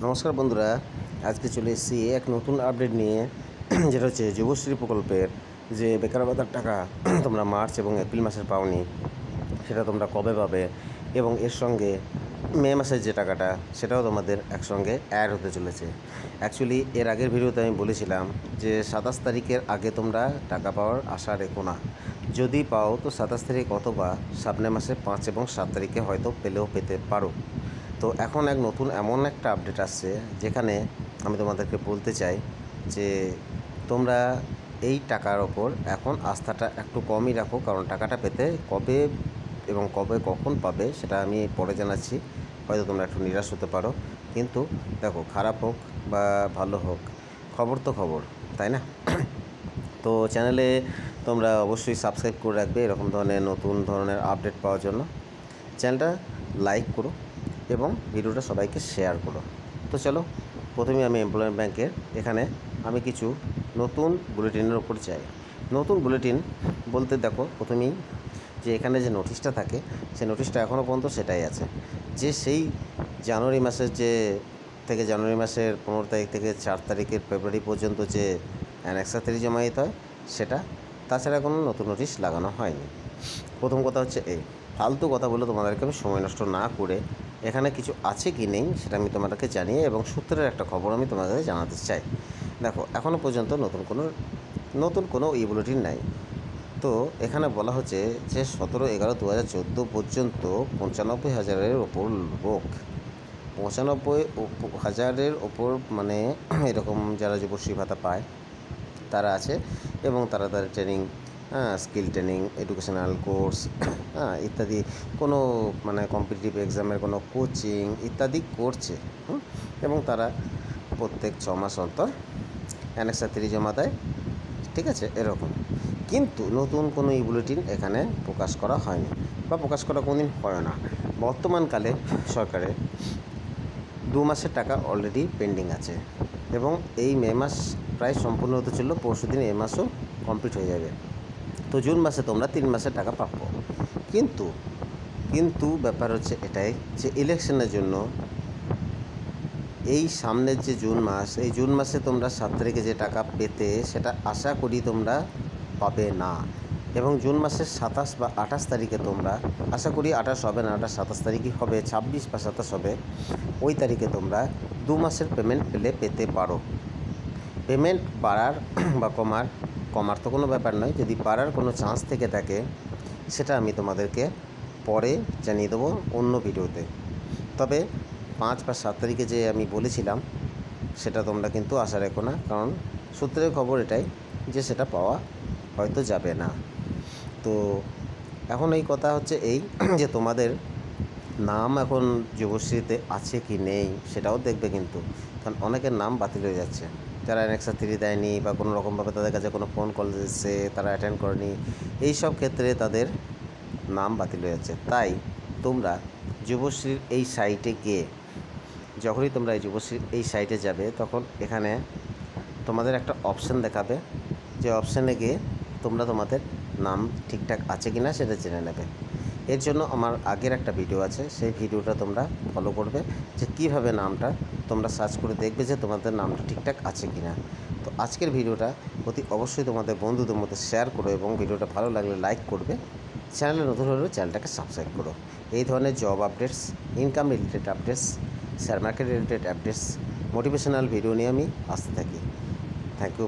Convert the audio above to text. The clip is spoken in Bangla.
নমস্কার বন্ধুরা, আজকে চলে এসেছি এক নতুন আপডেট নিয়ে যেটা হচ্ছে যুবশ্রী প্রকল্পের যে বেকার ভাতার টাকা তোমরা মার্চ এবং এপ্রিল মাসের পাওনি, সেটা তোমরা কবে পাবে এবং এর সঙ্গে মে মাসের যে টাকাটা সেটাও তোমাদের একসঙ্গে অ্যাড হতে চলেছে। অ্যাকচুয়ালি এর আগের ভিডিওতে আমি বলেছিলাম যে 27 তারিখের আগে তোমরা টাকা পাওয়ার আশা রেখো না, যদি পাও তো 27 তারিখ অথবা সামনের মাসে 5 এবং 7 তারিখে হয়তো পেলেও পেতে পারো। তো এখন এক নতুন এমন একটা আপডেট আসছে যেখানে আমি তোমাদেরকে বলতে চাই যে তোমরা এই টাকার ওপর এখন আস্থাটা একটু কমই রাখো, কারণ টাকাটা পেতে কবে এবং কবে কখন পাবে সেটা আমি পরে জানাচ্ছি। হয়তো তোমরা একটু নিরাশ হতে পারো, কিন্তু দেখো, খারাপ হোক বা ভালো হোক, খবর তো খবর, তাই না? তো চ্যানেলে তোমরা অবশ্যই সাবস্ক্রাইব করে রাখবে এরকম ধরনের নতুন ধরনের আপডেট পাওয়ার জন্য। চ্যানেলটা লাইক করো এবং ভিডিওটা সবাইকে শেয়ার করো। তো চলো, প্রথমে আমি এমপ্লয়মেন্ট ব্যাংকের এখানে আমি কিছু নতুন বুলেটিনের ওপর চাই। নতুন বুলেটিন বলতে দেখো, প্রথমেই যে এখানে যে নোটিশটা থাকে সেই নোটিশটা এখনও পর্যন্ত সেটাই আছে, যে সেই জানুয়ারি মাসের জানুয়ারি মাসের 15 তারিখ থেকে 4 তারিখের ফেব্রুয়ারি পর্যন্ত যে অ্যানেক্সার 3 জমা দিতে হয় সেটা, তাছাড়া কোনো নতুন নোটিশ লাগানো হয়নি। প্রথম কথা হচ্ছে এই ফালতু কথা বলে তোমাদেরকে আমি সময় নষ্ট না করে এখানে কিছু আছে কি নেই সেটা আমি তোমাদেরকে জানিয়ে এবং সূত্রের একটা খবর আমি তোমাদের জানাতে চাই। দেখো, এখনও পর্যন্ত নতুন কোনো বুলেটিন নাই। তো এখানে বলা হচ্ছে যে 17/11/2014 পর্যন্ত 95,000-এর ওপর লোক, 95,000-এর ওপর মানে এরকম যারা যুবশ্রী ভাতা পায় তারা আছে এবং তারা তাদের training, skill training, educational course, ইত্যাদি কোনো মানে কম্পিটিটিভ এক্সামের কোনো কোচিং ইত্যাদি করছে, এবং তারা প্রত্যেক 6 মাস অন্তর অ্যানেক্সার 3 জমা দেয়, ঠিক আছে? এরকম কিন্তু নতুন কোনো বুলেটিন এখানে প্রকাশ করা হয়নি বা প্রকাশ করা কোনোদিন হয় না। বর্তমানকালে সরকারের 2 মাসের টাকা অলরেডি পেন্ডিং আছে এবং এই মে মাস প্রায় সম্পূর্ণ হতে চললো, পরশু দিন এই মাসও কমপ্লিট হয়ে যাবে। তো জুন মাসে তোমরা 3 মাসের টাকা পাবো। কিন্তু ব্যাপার হচ্ছে এটাই যে ইলেকশনের জন্য এই সামনের যে জুন মাস, এই জুন মাসে তোমরা 7 তারিখে যে টাকা পেতে সেটা আশা করি তোমরা পাবে না, এবং জুন মাসের 27 বা 28 তারিখে তোমরা, আশা করি 28 হবে না, 27 তারিখই হবে, 26 বা 27 হবে, ওই তারিখে তোমরা 2 মাসের পেমেন্ট পেতে পারো। পেমেন্ট বাড়ার বা কমার তো কোনো ব্যাপার নয়, যদি বাড়ার কোনো চান্স থেকে থাকে সেটা আমি তোমাদেরকে পরে জানিয়ে দেবো অন্য ভিডিওতে। তবে 5 বা 7 তারিখে যে আমি বলেছিলাম সেটা তোমরা কিন্তু আশা রেখো না, কারণ সূত্রের খবর এটাই যে সেটা পাওয়া হয়তো যাবে না। তো এখন এই কথা হচ্ছে এই যে তোমাদের নাম এখন যুবশ্রীতে আছে কি নেই সেটাও দেখবে, কিন্তু কারণ অনেকের নাম বাতিল হয়ে যাচ্ছে, যারা অ্যানেক্সার 3 দেয়নি বা কোনো রকমভাবে তাদের কাছে কোনো ফোন কল এসেছে তারা অ্যাটেন্ড করেনি, এই সব ক্ষেত্রে তাদের নাম বাতিল হয়ে যাচ্ছে। তাই তোমরা যুবশ্রীর এই সাইটে গিয়ে, যখনই তোমরা এই যুবশ্রীর এই সাইটে যাবে তখন এখানে তোমাদের একটা অপশান দেখাবে, যে অপশানে গিয়ে তোমরা তোমাদের নাম ঠিকঠাক আছে কি না সেটা জেনে নেবে। এর জন্য আমার আগের একটা ভিডিও আছে, সেই ভিডিওটা তোমরা ফলো করবে, যে কীভাবে নামটা তোমরা সার্চ করে দেখবে যে তোমাদের নামটা ঠিকঠাক আছে কি না। তো আজকের ভিডিওটা অতি অবশ্যই তোমাদের বন্ধুদের মধ্যে শেয়ার করো এবং ভিডিওটা ভালো লাগলে লাইক করবে। চ্যানেলে নতুন হলেও চ্যানেলটাকে সাবস্ক্রাইব করো। এই ধরনের job updates, income related updates, share market related updates, motivational video নিয়ে আমি আসতে থাকি। Thank you.